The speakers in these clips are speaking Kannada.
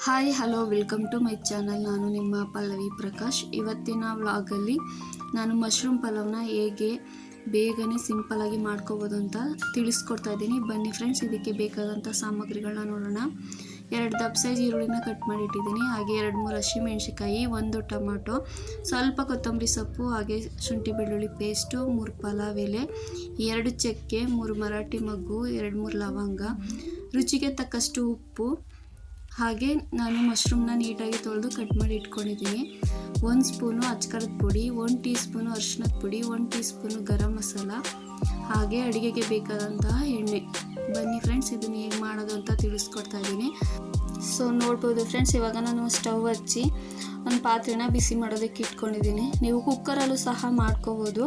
Hi hello welcome to my channel. ನಾನು ನಿಮ್ಮ ಪಲ್ಲವಿ ಪ್ರಕಾಶ್. ಇವತ್ತಿನ ವ್ಲಾಗಲ್ಲಿ ನಾನು ಮಶ್ರೂಮ್ ಪಲಾವ್ನ ಹೇಗೆ ಬೇಗನೆ ಸಿಂಪಲಾಗಿ ಮಾಡ್ಕೋಬೋದು ಅಂತ ತಿಳಿಸ್ಕೊಡ್ತಾ ಇದ್ದೀನಿ. ಬನ್ನಿ ಫ್ರೆಂಡ್ಸ್, ಇದಕ್ಕೆ ಬೇಕಾದಂಥ ಸಾಮಗ್ರಿಗಳನ್ನ ನೋಡೋಣ. 2 ದಪ್ಪ ಸೈಜ್ ಈರುಳ್ಳಿನ ಕಟ್ ಮಾಡಿ ಇಟ್ಟಿದ್ದೀನಿ. ಹಾಗೆ 2-3 ಹಸಿಮೆಣಸಿಕಾಯಿ, 1 ಟೊಮಾಟೊ, ಸ್ವಲ್ಪ ಕೊತ್ತಂಬರಿ ಸೊಪ್ಪು, ಹಾಗೆ ಶುಂಠಿ ಬೆಳ್ಳುಳ್ಳಿ ಪೇಸ್ಟು, 3 ಪಲಾವ್ ಎಲೆ, 2 ಚಕ್ಕೆ, 3 ಮರಾಠಿ ಮೊಗ್ಗು, 2-3 ಲವಂಗ, ರುಚಿಗೆ ತಕ್ಕಷ್ಟು ಉಪ್ಪು. ಹಾಗೆ ನಾನು ಮಶ್ರೂಮ್ನ ನೀಟಾಗಿ ತೊಳೆದು ಕಟ್ ಮಾಡಿ ಇಟ್ಕೊಂಡಿದ್ದೀನಿ. 1 ಸ್ಪೂನು ಅಚ್ಕಾರದ ಪುಡಿ, 1 ಟೀ ಸ್ಪೂನು ಅರಿಶಿಣದ ಪುಡಿ, 1 ಟೀ ಸ್ಪೂನು ಗರಂ ಮಸಾಲ, ಹಾಗೆ ಅಡುಗೆಗೆ ಬೇಕಾದಂತಹ ಎಣ್ಣೆ. ಬನ್ನಿ ಫ್ರೆಂಡ್ಸ್, ಇದನ್ನು ಹೇಗೆ ಮಾಡೋದು ಅಂತ ತಿಳಿಸ್ಕೊಡ್ತಾ ಇದ್ದೀನಿ. ಸೊ ನೋಡ್ಬೋದು ಫ್ರೆಂಡ್ಸ್, ಇವಾಗ ನಾನು ಸ್ಟವ್ ಹಚ್ಚಿ ಒಂದು ಪಾತ್ರೆನ ಬಿಸಿ ಮಾಡೋದಕ್ಕೆ ಇಟ್ಕೊಂಡಿದ್ದೀನಿ. ನೀವು ಕುಕ್ಕರಲ್ಲೂ ಸಹ ಮಾಡ್ಕೋಬೋದು.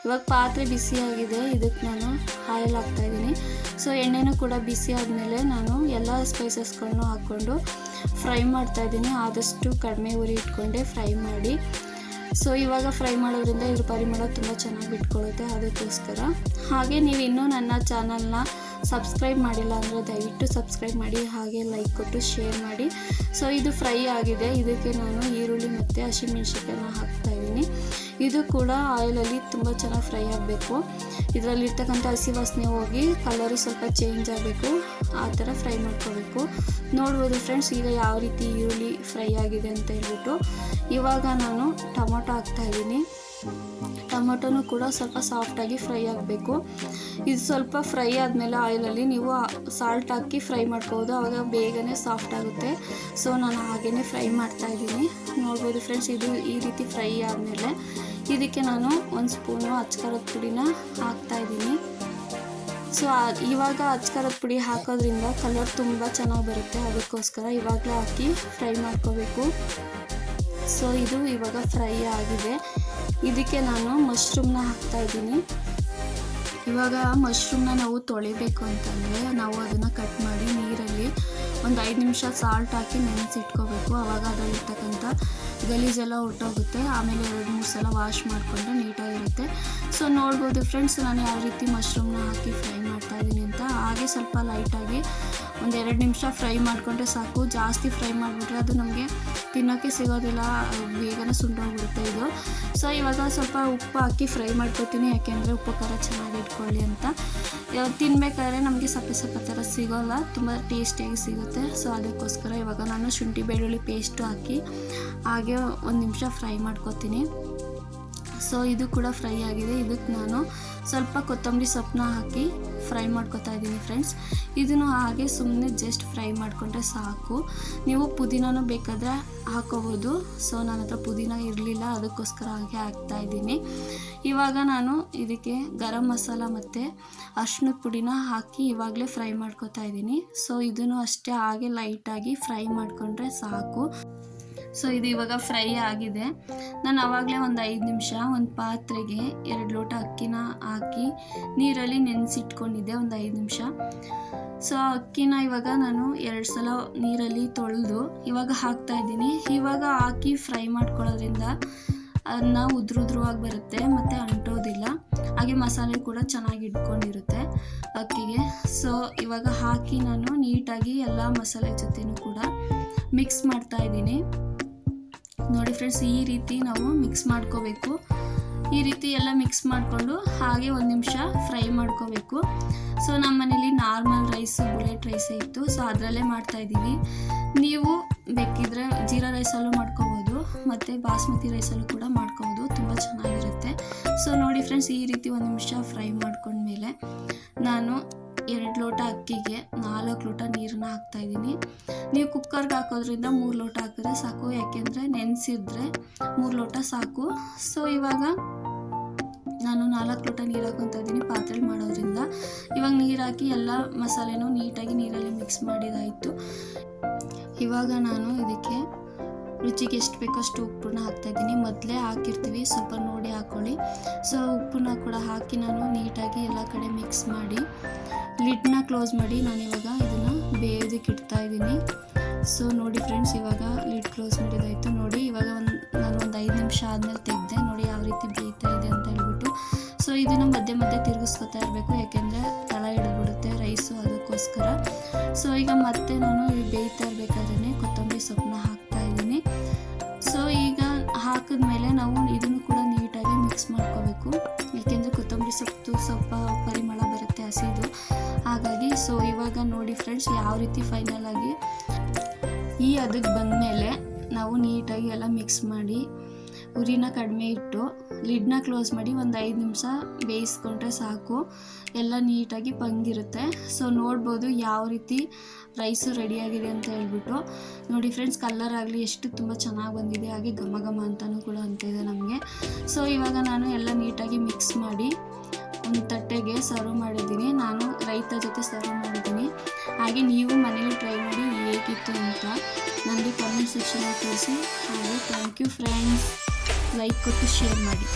ಇವಾಗ ಪಾತ್ರೆ ಬಿಸಿಯಾಗಿದೆ, ಇದಕ್ಕೆ ನಾನು ಆಯಿಲ್ ಹಾಕ್ತಾಯಿದ್ದೀನಿ. ಸೊ ಎಣ್ಣೆನೂ ಕೂಡ ಬಿಸಿ ಆದಮೇಲೆ ನಾನು ಎಲ್ಲ ಸ್ಪೈಸಸ್ಗಳನ್ನು ಹಾಕ್ಕೊಂಡು ಫ್ರೈ ಮಾಡ್ತಾಯಿದ್ದೀನಿ. ಆದಷ್ಟು ಕಡಿಮೆ ಉರಿ ಇಟ್ಕೊಂಡೆ ಫ್ರೈ ಮಾಡಿ. ಸೊ ಇವಾಗ ಫ್ರೈ ಮಾಡೋದ್ರಿಂದ ಇದ್ರ ಪರಿಮಳ ತುಂಬ ಚೆನ್ನಾಗಿ ಬಿಟ್ಕೊಳ್ಳುತ್ತೆ, ಅದಕ್ಕೋಸ್ಕರ. ಹಾಗೆ ನೀವು ಇನ್ನೂ ನನ್ನ ಚಾನಲ್ನ ಸಬ್ಸ್ಕ್ರೈಬ್ ಮಾಡಿಲ್ಲ ಅಂದರೆ ದಯವಿಟ್ಟು ಸಬ್ಸ್ಕ್ರೈಬ್ ಮಾಡಿ, ಹಾಗೆ ಲೈಕ್ ಕೊಟ್ಟು ಶೇರ್ ಮಾಡಿ. ಸೊ ಇದು ಫ್ರೈ ಆಗಿದೆ. ಇದಕ್ಕೆ ನಾನು ಈರುಳ್ಳಿ ಮತ್ತು ಹಸಿಮೆಣಸಿಕಾಯಿನ ಹಾಕ್ತಾಯಿದ್ದೀನಿ. ಇದು ಕೂಡ ಆಯಿಲಲ್ಲಿ ತುಂಬ ಚೆನ್ನಾಗಿ ಫ್ರೈ ಆಗಬೇಕು. ಇದರಲ್ಲಿರ್ತಕ್ಕಂಥ ಹಸಿ ವಾಸನೆ ಹೋಗಿ ಕಲರು ಸ್ವಲ್ಪ ಚೇಂಜ್ ಆಗಬೇಕು, ಆ ಥರ ಫ್ರೈ ಮಾಡ್ಕೋಬೇಕು. ನೋಡ್ಬೋದು ಫ್ರೆಂಡ್ಸ್, ಈಗ ಯಾವ ರೀತಿ ಈರುಳ್ಳಿ ಫ್ರೈ ಆಗಿದೆ ಅಂತ ಹೇಳ್ಬಿಟ್ಟು. ಇವಾಗ ನಾನು ಟೊಮೊಟೊ ಹಾಕ್ತಾಯಿದ್ದೀನಿ. ಟೊಮೊಟೊನೂ ಕೂಡ ಸ್ವಲ್ಪ ಸಾಫ್ಟಾಗಿ ಫ್ರೈ ಆಗಬೇಕು. ಇದು ಸ್ವಲ್ಪ ಫ್ರೈ ಆದಮೇಲೆ ಆಯಿಲಲ್ಲಿ ನೀವು ಸಾಲ್ಟ್ ಹಾಕಿ ಫ್ರೈ ಮಾಡ್ಕೋಬೋದು, ಆವಾಗ ಬೇಗನೆ ಸಾಫ್ಟ್ ಆಗುತ್ತೆ. ಸೊ ನಾನು ಹಾಗೇ ಫ್ರೈ ಮಾಡ್ತಾಯಿದ್ದೀನಿ. ನೋಡ್ಬೋದು ಫ್ರೆಂಡ್ಸ್, ಇದು ಈ ರೀತಿ ಫ್ರೈ ಆದಮೇಲೆ ಇದಕ್ಕೆ ನಾನು 1 ಸ್ಪೂನು ಅಚ್ಕಾರದ ಪುಡಿನ ಹಾಕ್ತಾಯಿದ್ದೀನಿ. ಸೊ ಇವಾಗ ಅಚ್ಕಾರದ ಪುಡಿ ಹಾಕೋದ್ರಿಂದ ಕಲರ್ ತುಂಬ ಚೆನ್ನಾಗಿ ಬರುತ್ತೆ, ಅದಕ್ಕೋಸ್ಕರ ಇವಾಗಲೇ ಹಾಕಿ ಫ್ರೈ ಮಾಡ್ಕೋಬೇಕು. ಸೊ ಇದು ಇವಾಗ ಫ್ರೈ ಆಗಿದೆ. ಇದಕ್ಕೆ ನಾನು ಮಶ್ರೂಮ್ನ ಹಾಕ್ತಾಯಿದ್ದೀನಿ. ಇವಾಗ ಮಶ್ರೂಮ್ನ ನಾವು ತೊಳಿಬೇಕು ಅಂತಂದರೆ ನಾವು ಅದನ್ನು ಕಟ್ ಮಾಡಿ ನೀರಲ್ಲಿ ಒಂದು 5 ನಿಮಿಷ ಸಾಲ್ಟ್ ಹಾಕಿ ನೆನೆಸಿಟ್ಕೋಬೇಕು. ಆವಾಗ ಅದರಲ್ಲಿರ್ತಕ್ಕಂಥ ಗಲೀಜೆಲ್ಲ ಹೊರಟೋಗುತ್ತೆ. ಆಮೇಲೆ 2-3 ಸಲ ವಾಶ್ ಮಾಡಿಕೊಂಡ್ರೆ ನೀಟಾಗಿರುತ್ತೆ. ಸೊ ನೋಡ್ಬೋದು ಫ್ರೆಂಡ್ಸ್, ನಾನು ಯಾವ ರೀತಿ ಮಶ್ರೂಮ್ನ ಹಾಕಿ ಫ್ರೈ ಮಾಡ್ತಾಯಿದ್ದೀನಿ ಅಂತ. ಹಾಗೆ ಸ್ವಲ್ಪ ಲೈಟಾಗಿ ಒಂದು 2 ನಿಮಿಷ ಫ್ರೈ ಮಾಡಿಕೊಂಡ್ರೆ ಸಾಕು. ಜಾಸ್ತಿ ಫ್ರೈ ಮಾಡಿಬಿಟ್ರೆ ಅದು ನಮಗೆ ತಿನ್ನೋಕ್ಕೆ ಸಿಗೋದಿಲ್ಲ, ಬೇಗನೆ ಸುಂಡೋಗ್ಬಿಡುತ್ತೆ ಇದು. ಸೊ ಇವಾಗ ಸ್ವಲ್ಪ ಉಪ್ಪು ಹಾಕಿ ಫ್ರೈ ಮಾಡ್ಕೊತೀನಿ, ಯಾಕೆಂದರೆ ಉಪ್ಪು ಖಾರ ಚೆನ್ನಾಗಿ ಇಟ್ಕೊಳ್ಳಿ ಅಂತ. ತಿನ್ನಬೇಕಾದ್ರೆ ನಮಗೆ ಸಪ್ಪೆ ಥರ ಸಿಗೋಲ್ಲ, ತುಂಬ ಟೇಸ್ಟಿಯಾಗಿ ಸಿಗುತ್ತೆ. ಸೊ ಅದಕ್ಕೋಸ್ಕರ ಇವಾಗ ನಾನು ಶುಂಠಿ ಬೆಳ್ಳುಳ್ಳಿ ಪೇಸ್ಟು ಹಾಕಿ ಹಾಗೆ 1 ನಿಮಿಷ ಫ್ರೈ ಮಾಡ್ಕೊತೀನಿ. ಸೊ ಇದು ಕೂಡ ಫ್ರೈ ಆಗಿದೆ. ಇದಕ್ಕೆ ನಾನು ಸ್ವಲ್ಪ ಕೊತ್ತಂಬರಿ ಸೊಪ್ಪನ್ನ ಹಾಕಿ ಫ್ರೈ ಮಾಡ್ಕೊತಾ ಇದ್ದೀನಿ ಫ್ರೆಂಡ್ಸ್. ಇದನ್ನು ಹಾಗೆ ಸುಮ್ಮನೆ ಜಸ್ಟ್ ಫ್ರೈ ಮಾಡಿಕೊಂಡ್ರೆ ಸಾಕು. ನೀವು ಪುದೀನೂ ಬೇಕಾದರೆ ಹಾಕೋಬೋದು. ಸೊ ನನ್ನ ಹತ್ರ ಪುದೀನ ಇರಲಿಲ್ಲ, ಅದಕ್ಕೋಸ್ಕರ ಹಾಗೆ ಹಾಕ್ತಾಯಿದ್ದೀನಿ. ಇವಾಗ ನಾನು ಇದಕ್ಕೆ ಗರಂ ಮಸಾಲ ಮತ್ತು ಅರಿಶಿಣದ ಪುಡಿನ ಹಾಕಿ ಇವಾಗಲೇ ಫ್ರೈ ಮಾಡ್ಕೊತಾ ಇದ್ದೀನಿ. ಸೊ ಇದನ್ನು ಅಷ್ಟೇ ಹಾಗೆ ಲೈಟಾಗಿ ಫ್ರೈ ಮಾಡಿಕೊಂಡ್ರೆ ಸಾಕು. ಸೊ ಇದು ಇವಾಗ ಫ್ರೈ ಆಗಿದೆ. ನಾನು ಆವಾಗಲೇ ಒಂದು 5 ನಿಮಿಷ ಒಂದು ಪಾತ್ರೆಗೆ 2 ಲೋಟ ಅಕ್ಕಿನ ಹಾಕಿ ನೀರಲ್ಲಿ ನೆನೆಸಿಟ್ಕೊಂಡಿದ್ದೆ ಒಂದು 5 ನಿಮಿಷ. ಸೊ ಅಕ್ಕಿನ ಇವಾಗ ನಾನು 2 ಸಲ ನೀರಲ್ಲಿ ತೊಳೆದು ಇವಾಗ ಹಾಕ್ತಾಯಿದ್ದೀನಿ. ಇವಾಗ ಹಾಕಿ ಫ್ರೈ ಮಾಡ್ಕೊಳ್ಳೋದ್ರಿಂದ ಅದನ್ನ ಉದ್ರುದ್ರವಾಗಿ ಬರುತ್ತೆ ಮತ್ತು ಅಂಟೋದಿಲ್ಲ. ಹಾಗೆ ಮಸಾಲೆ ಕೂಡ ಚೆನ್ನಾಗಿ ಇಟ್ಕೊಂಡಿರುತ್ತೆ ಅಕ್ಕಿಗೆ. ಸೊ ಇವಾಗ ಹಾಕಿ ನಾನು ನೀಟಾಗಿ ಎಲ್ಲ ಮಸಾಲೆ ಜೊತೆನೂ ಕೂಡ ಮಿಕ್ಸ್ ಮಾಡ್ತಾಯಿದ್ದೀನಿ. ನೋಡಿ ಫ್ರೆಂಡ್ಸ್, ಈ ರೀತಿ ನಾವು ಮಿಕ್ಸ್ ಮಾಡ್ಕೋಬೇಕು. ಈ ರೀತಿ ಎಲ್ಲ ಮಿಕ್ಸ್ ಮಾಡಿಕೊಂಡು ಹಾಗೆ 1 ನಿಮಿಷ ಫ್ರೈ ಮಾಡ್ಕೋಬೇಕು. ಸೊ ನಮ್ಮ ಮನೇಲಿ ನಾರ್ಮಲ್ ರೈಸು, ಬುಲೆಟ್ ರೈಸೇ ಇತ್ತು, ಸೊ ಅದರಲ್ಲೇ ಮಾಡ್ತಾಯಿದ್ದೀವಿ. ನೀವು ಬೇಕಿದ್ರೆ ಜೀರಾ ರೈಸಲ್ಲೂ ಮಾಡ್ಕೋಬೋದು ಮತ್ತು ಬಾಸ್ಮತಿ ರೈಸಲ್ಲೂ ಕೂಡ ಮಾಡ್ಕೋಬೋದು, ತುಂಬ ಚೆನ್ನಾಗಿರುತ್ತೆ. ಸೊ ನೋಡಿ ಫ್ರೆಂಡ್ಸ್, ಈ ರೀತಿ 1 ನಿಮಿಷ ಫ್ರೈ ಮಾಡ್ಕೊಂಡ್ಮೇಲೆ ನಾನು 2 ಲೋಟ ಅಕ್ಕಿಗೆ 4 ಲೋಟ ನೀರನ್ನ ಹಾಕ್ತಾಯಿದ್ದೀನಿ. ನೀವು ಕುಕ್ಕರ್ಗೆ ಹಾಕೋದ್ರಿಂದ 3 ಲೋಟ ಹಾಕಿದ್ರೆ ಸಾಕು, ಯಾಕೆಂದರೆ ನೆನೆಸಿದ್ರೆ 3 ಲೋಟ ಸಾಕು. ಸೊ ಇವಾಗ ನಾನು 4 ಲೋಟ ನೀರು ಹಾಕ್ಕೊತಾ ಇದ್ದೀನಿ ಪಾತ್ರೆಲಿ ಮಾಡೋದ್ರಿಂದ. ಇವಾಗ ನೀರು ಹಾಕಿ ಎಲ್ಲ ಮಸಾಲೆನೂ ನೀಟಾಗಿ ನೀರಲ್ಲಿ ಮಿಕ್ಸ್ ಮಾಡಿದಾಯಿತು. ಇವಾಗ ನಾನು ಇದಕ್ಕೆ ರುಚಿಗೆ ಎಷ್ಟು ಬೇಕೋ ಅಷ್ಟು ಉಪ್ಪನ್ನ ಹಾಕ್ತಾಯಿದ್ದೀನಿ. ಮೊದಲೇ ಹಾಕಿರ್ತೀವಿ, ಸ್ವಲ್ಪ ನೋಡಿ ಹಾಕ್ಕೊಳ್ಳಿ. ಸೊ ಉಪ್ಪನ್ನ ಕೂಡ ಹಾಕಿ ನಾನು ನೀಟಾಗಿ ಎಲ್ಲ ಕಡೆ ಮಿಕ್ಸ್ ಮಾಡಿ ಲಿಡ್ನ ಕ್ಲೋಸ್ ಮಾಡಿ ನಾನಿವಾಗ ಇದನ್ನು ಬೇಯೋದಕ್ಕೆ ಇಡ್ತಾಯಿದ್ದೀನಿ. ಸೊ ನೋಡಿ ಫ್ರೆಂಡ್ಸ್, ಇವಾಗ ಲಿಡ್ ಕ್ಲೋಸ್ ಮಾಡಿದಾಯಿತು. ನೋಡಿ ಇವಾಗ ನಾನು ಒಂದು 5 ನಿಮಿಷ ಆದಮೇಲೆ ತೆಗೆದೆ. ನೋಡಿ ಯಾವ ರೀತಿ ಬೇಯ್ತಾ ಇದೆ ಅಂತ ಹೇಳ್ಬಿಟ್ಟು. ಸೊ ಇದನ್ನು ಮಧ್ಯೆ ತಿರುಗಿಸ್ಕೊತಾ ಇರಬೇಕು, ಯಾಕೆಂದರೆ ತಳ ಹಿಡಿದ್ಬಿಡುತ್ತೆ ರೈಸು, ಅದಕ್ಕೋಸ್ಕರ. ಸೊ ಈಗ ಮತ್ತೆ ನಾನು ಬೇಯ್ತಾ ಇರಬೇಕಾದ್ರೆ ಕೊತ್ತಂಬರಿ ಸೊಪ್ಪನ್ನ ಹಾಕ್ತಾಯಿದ್ದೀನಿ. ಸೊ ಈಗ ಹಾಕಿದ್ಮೇಲೆ ನಾವು ಇದನ್ನು ಕೂಡ ನೀಟಾಗಿ ಮಿಕ್ಸ್ ಮಾಡ್ಕೋಬೇಕು, ಏಕೆಂದರೆ ಕೊತ್ತಂಬರಿ ಸೊಪ್ಪು ಸ್ವಲ್ಪ ಪರಿಮಳ ಬರುತ್ತೆ ಹಸಿದು, ಹಾಗಾಗಿ. ಸೊ ಇವಾಗ ನೋಡಿ ಫ್ರೆಂಡ್ಸ್, ಯಾವ ರೀತಿ ಫೈನಲಾಗಿ ಈ ಅದಕ್ಕೆ ಬಂದಮೇಲೆ ನಾವು ನೀಟಾಗಿ ಎಲ್ಲ ಮಿಕ್ಸ್ ಮಾಡಿ ಉರಿನ ಕಡಿಮೆ ಇಟ್ಟು ಲಿಡ್ನ ಕ್ಲೋಸ್ ಮಾಡಿ ಒಂದು 5 ನಿಮಿಷ ಬೇಯಿಸ್ಕೊಂಡ್ರೆ ಸಾಕು, ಎಲ್ಲ ನೀಟಾಗಿ ಬಂದಿರುತ್ತೆ. ಸೊ ನೋಡ್ಬೋದು ಯಾವ ರೀತಿ ರೈಸು ರೆಡಿಯಾಗಿದೆ ಅಂತ ಹೇಳ್ಬಿಟ್ಟು. ನೋಡಿ ಫ್ರೆಂಡ್ಸ್, ಕಲರ್ ಆಗಲಿ ಎಷ್ಟು ತುಂಬ ಚೆನ್ನಾಗಿ ಬಂದಿದೆ, ಹಾಗೆ ಘಮ ಘಮ ಅಂತಲೂ ಕೂಡ ಅಂತಿದೆ ನಮಗೆ. ಸೊ ಇವಾಗ ನಾನು ಎಲ್ಲ ನೀಟಾಗಿ ಮಿಕ್ಸ್ ಮಾಡಿ ಒಂದು ತಟ್ಟೆಗೆ ಸರ್ವ್ ಮಾಡಿದ್ದೀನಿ. ನಾನು ರೈತ ಜೊತೆ ಸರ್ವ್ ಮಾಡಿದ್ದೀನಿ. ಹಾಗೆ ನೀವು ಮನೇಲಿ ಟ್ರೈ ಮಾಡಿ ಹೇಗಿತ್ತು ಅಂತ ನನಗೆ ಕಾಮೆಂಟ್ ಸೆಕ್ಷನಲ್ಲಿ ತಿಳಿಸಿ. ಹಾಗೆ ಥ್ಯಾಂಕ್ ಯು ಫ್ರೆಂಡ್ಸ್, ಲೈಕ್ ಕೊಟ್ಟು ಶೇರ್ ಮಾಡಿ.